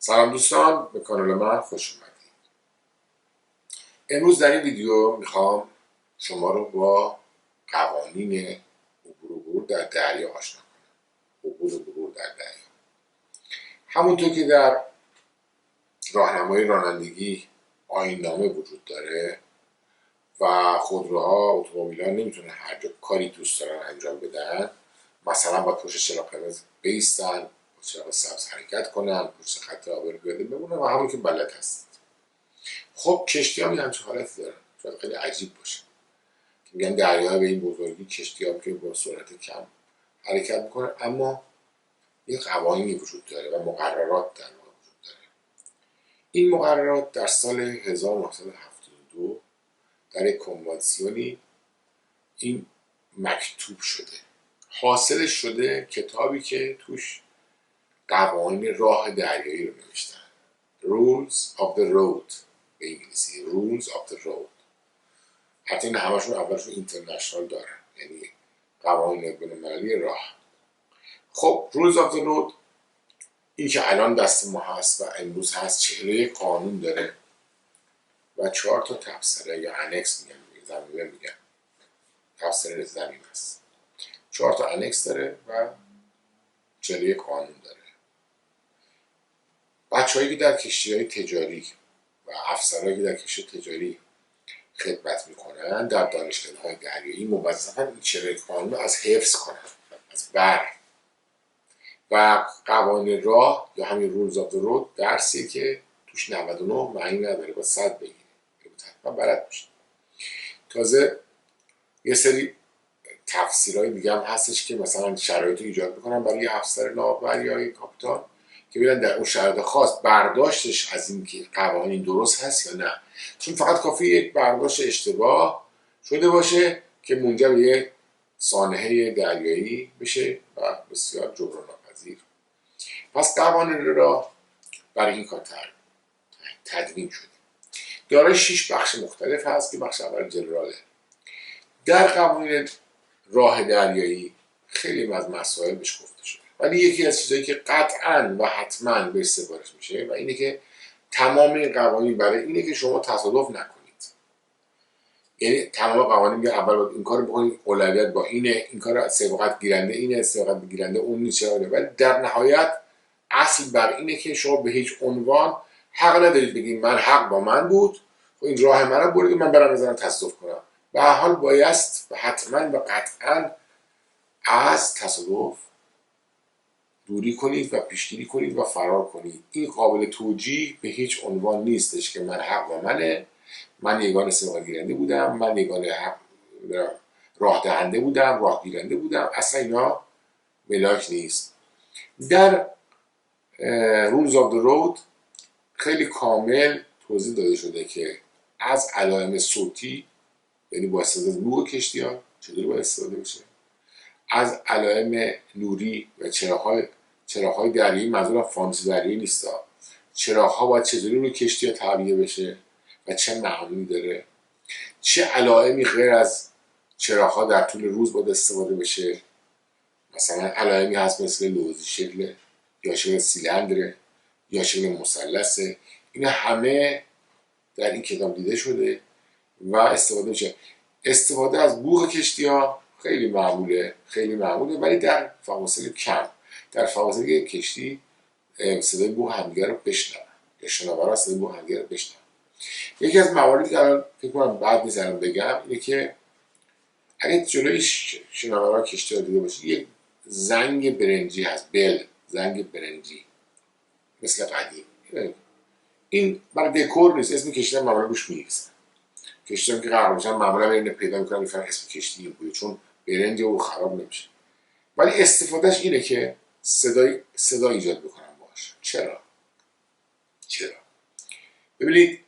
سلام دوستان، به کانال من خوش اومدید. امروز در این ویدیو میخوام شما رو با قوانین عبور و مرور در دریا آشنا کنم. عبور و مرور در دریا، همونطور که در راهنمای رانندگی آیین‌نامه وجود داره و خودروها اتومبیل‌ها نمیتونن هر جا کاری دوست دارن انجام بدن. مثلا باید پشت چراغ قرمز بیستن، پشت چراغ سبز حرکت کنن، پشت خط آبی پیاده بمونن و همون که بلد هست. خب کشتی هم همچین حالتی دارن. شاید خیلی عجیب باشه که میگن دریا به این بزرگی کشتی هم که با سرعت کم حرکت میکنن، اما یه قوانینی وجود داره و مقررات در واقع وجود داره. این مقررات در سال 1972 در یک کنوانسیونی این مکتوب شده. حاصلش شده کتابی که توش قوانین راه دریایی رو نوشتن. Rules of the Road به انگلیسی، Rules of the Road. حتی این همشون اولشون اینترنشنال دارن، یعنی قوانین بین‌المللی راه. خب Rules of the Road این که الان دست ما هست و امروز هست 41 قانون داره و 4 تا تبصره یا انکس میگن، زمینه میگن، تبصره زمین هست. 4 تا انکس داره و 41 قانون داره. بچه‌هایی که در کشتی‌های تجاری و افسرهایی که در کشتی تجاری خدمت میکنن در دانشگاه‌های دریایی موظفن این 41 قانون رو از حفظ کنن، از بر. و قوانین راه یا همین رولز آف دی رود درسیه که توش 99 معنی نداره، با 100 بگیره، حتما بلد باشه. تازه یه سری تفسیرهای دیگه هم هستش که مثلا شرایط ایجاد میکنن برای افسر ناوبر یا یک کاپیتان که ببینن در اون شرایط خاص برداشتش از این که قوانین درست هست یا نه، چون فقط کافی یک برداشت اشتباه شده باشه که منجر به یک سانحه دریایی بشه و بسیار جبران ناپذیر. پس قوانین را برای این کار تدوین شده. دارای 6 بخش مختلف هست که بخش اول جنراله. در قوانین راه دریایی خیلی از مسائل بهش گفته شده، ولی یکی از چیزایی که قطعاً و حتماً بهش سفارش میشه و اینه که تمام این قوانین برای اینه که شما تصادف نکنید. یعنی تمام قوانین میگه اول باید این کارو بکنید، اولویت با اینه، این کار سبقت گیرنده اینه، سبقت گیرنده اون نیست، ولی در نهایت اصل بر اینه که شما به هیچ عنوان حق ندارید بگید من حق با من بود، خب این راه منو برید من برم بزنم تصادف کنم. به هر حال بایست و حتما و قطعا از تصادف دوری کنید و پیشگیری کنید و فرار کنید. این قابل توجیه به هیچ عنوان نیستش که من حق با منه، من یگانه سبقت گیرنده بودم، من یگانه راه دهنده بودم، راه گیرنده بودم. اصلا اینا ملاک نیست. در رولز آف دی رود خیلی کامل توضیح داده شده که از علائم صوتی، یعنی با استفاده از بوق کشتی‌ها چطوری باید استفاده بشه، از علائم نوری و چراغ‌های دریایی، منظورم فانوس دریایی نیست، چراغ‌ها باید چطوری روی کشتی‌ها تعبیه بشه و چه معنی داره، چه علائمی غیر از چراغ‌ها در طول روز باید استفاده بشه. مثلا علائمی هست مثل لوزی شکل یا شکل سیلندره یا شکل مثلثه. اینا همه در این کتاب دیده شده و استفاده میشه. استفاده از بوق کشتی‌ها خیلی معموله ولی در فواصل کم. در فواصل که کشتی صدای بوق همدیگه رو بشنون یا شناورا صدای بوق همدیگه رو بشنون. یکی از مواردی که الان فکر کنم بعد نیست الان بگم اینه که اگه جلوی شناورا کشتی رو دیده باشید یک زنگ برنجی هست، زنگ برنجی مثل قدیم. این برای دکور نیست، اسم کشتی هم معمولا روش می‌نویسن. کشتی هم که قرار باشن معمولا اینو پیدا میکنن میفهمن اسم کشتی این بوده، چون برنج او خراب نمیشه. ولی استفادهش اینه که صدا ایجاد بکنن باهاش. چرا؟ ببینید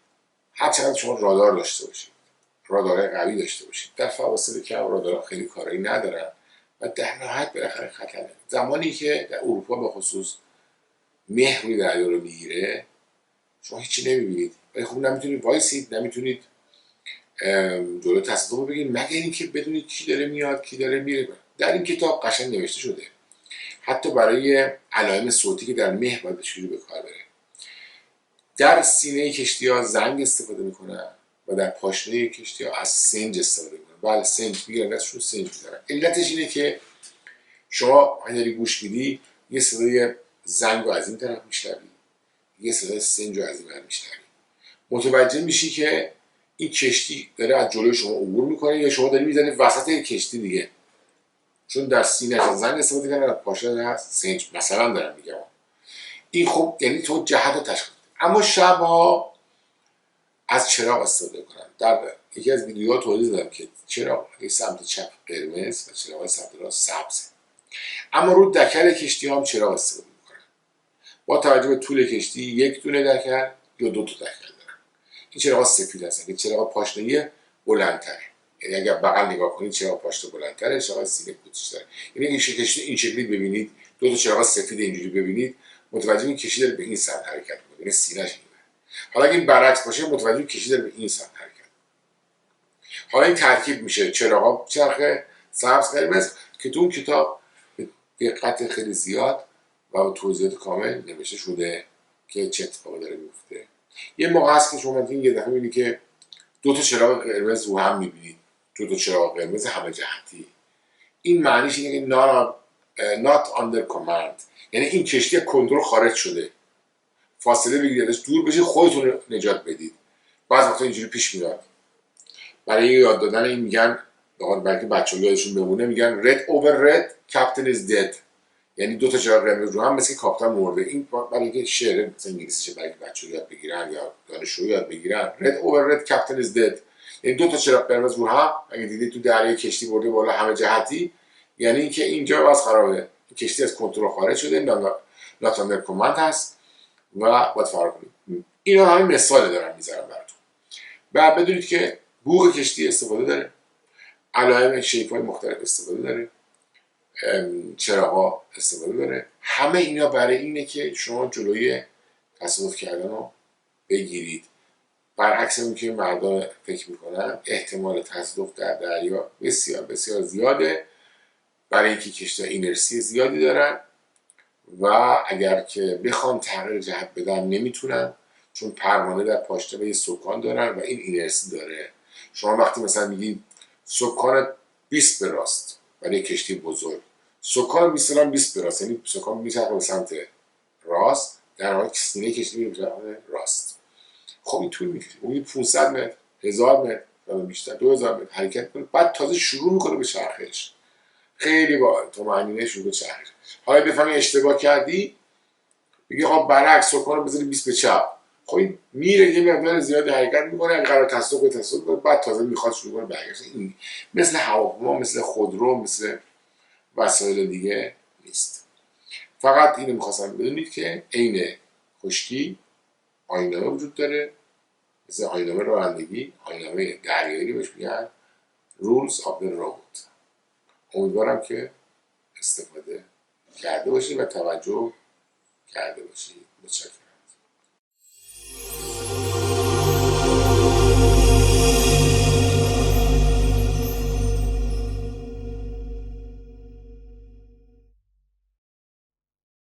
هر چقدر شما رادار داشته باشید، رادارهای قوی داشته باشید، در فواصل کم رادارها خیلی کاری ندارن و در نهایت بالاخره خطر. زمانی که در اروپا به خصوص مه روی دریا رو میگیره شما هیچی نمیبینید، ولی خب نمیتونید وایسید، نمیتونید جلو تصادف رو بگید مگر اینکه بدونید کی داره میاد کی داره میره. در این کتاب قشنگ نوشته شده حتی برای علائم صوتی که در مه باید چجوری به کار بره. در سینه کشتی ها زنگ استفاده میکنن و در پاشنه کشتی ها از سنج استفاده میکنن. بله سنج میگیرن دستشون سنج میزنن. علتش اینه که شما داری گوش میدی یه صدای زنگ رو از این طرف میشنوی، یه صدای سنج رو از این طرف میشنوی، متوجه میشی که این کشتی داره از جلوی شما عبور میکنه یا شما داری میزنی وسط کشتی دیگه، چون در سینه از زنگ استفاده کردن از پاشنه هست سنج مثلا دارم میگم. این خب یعنی تو جهت رو تشخیص. اما شبها از چراغ استفاده کنن. در یکی از ویدیوها توضیح دادم که چراغ سمت چپ قرمز و چراغ سمت راست سبز. اما رو دکل کشتی هم چراغ استفاده میکنن. با توجه به طول کشتی یک دونه دکل یا دو تا دکل دارن. این چراغ سفید هستن که چراغ پاشنه‌ای بلندتره. یعنی اگر بغل نگاه کنید چراغ پاشنه بلندتره، چراغ سینه کوچیک‌تره. یعنی این کشتی این شکلی ببینید، دو تا چراغ سفید اینجوری ببینید، متوجه این کشتی داره به این سمت حرکت میکنه، یعنی سینه‌ش اینه. حالا اگه این برعکس باشه متوجه کشتی داره به این سمت حرکت. حالا این ترکیب میشه چراغ چرخ سبز قرمز که تو اون کتاب به دقت خیلی زیاد و با توضیحات کامل نوشته شده که چه اتفاقی داره میفته. یه موقع هست که شما یه دفعه میبینید که دو تا چراغ قرمز رو هم میبینید، دو تا چراغ قرمز همه جهتی. این معنیش اینه که not under command، یعنی این کشتی کنترل خارج شده. فاصله بگیرید ازش دور بشید خودتون رو نجات بدید. بعضی وقتا اینجوری پیش میاد. برای یاد دادن این میگن برای بچه‌ها یادشون بمونه میگن red over red captain is dead، یعنی دو تا چراغ قرمز رو هم مثل کاپیتان مرده. این برای اینکه شعر مثلا انگلیسیشه برای بچه‌ها یاد بگیرن یا دانشجو یاد بگیرن red over red captain is dead، یعنی دو تا چراغ قرمز رو هم اگه دیدید تو دریای کشتی برده بالا همه جهتی، یعنی اینکه اینجا واسه خرابه، کشتی از کنترل خارج شده، not under command هست و باید فرار کنید. اینا همین مثال دارم میذارم براتون. و بدونید که بوق کشتی استفاده داره، علائم شیپ‌های مختلف استفاده داره، چراغ‌ها استفاده داره. همه اینا برای اینه که شما جلوی تصادف کردن رو بگیرید. برعکس اون که مردم فکر میکنن احتمال تصادف در دریا بسیار بسیار زیاده، برای اینکه کشتی اینرسی زیادی دارن و اگر که بخوان تغییر جهت بدن نمیتونن، چون پروانه در پاشنه یه سکان دارن و این اینرسی داره. شما وقتی مثلا میگید سکان 20 به راست برای کشتی بزرگ، سکان 20 به راست، یعنی سکان میچرخه به سمت راست، در حالی که سینه کشتی میره به سمت راست. خب این طول میکشه، اون 500 متر 1000 متر یا بیشتر 2000 متر حرکت کنه، بعد تازه شروع میکنه به چرخش. خیلی با طمأنینه شروع به چرخش. حالا بفهمی اشتباه کردی میگه خب برعکس سکان رو بذاری 20 به چپ، خب این میره یه مقدار زیادی حرکت میکنه، اگه قرار تصادف کنه بعد تازه میخواد شروع کنه برگشت. این مثل هواپیما، مثل خودرو، مثل وسایل دیگه نیست. فقط اینو میخواستم بدونید که عین خشکی آیین‌نامه وجود داره، مثل آیین‌نامه رانندگی، آیین‌نامه دریایی بهش میگن rules of the road. امیدوارم که استفاده کرده باشید و توجه کرده باشید. متشکرم.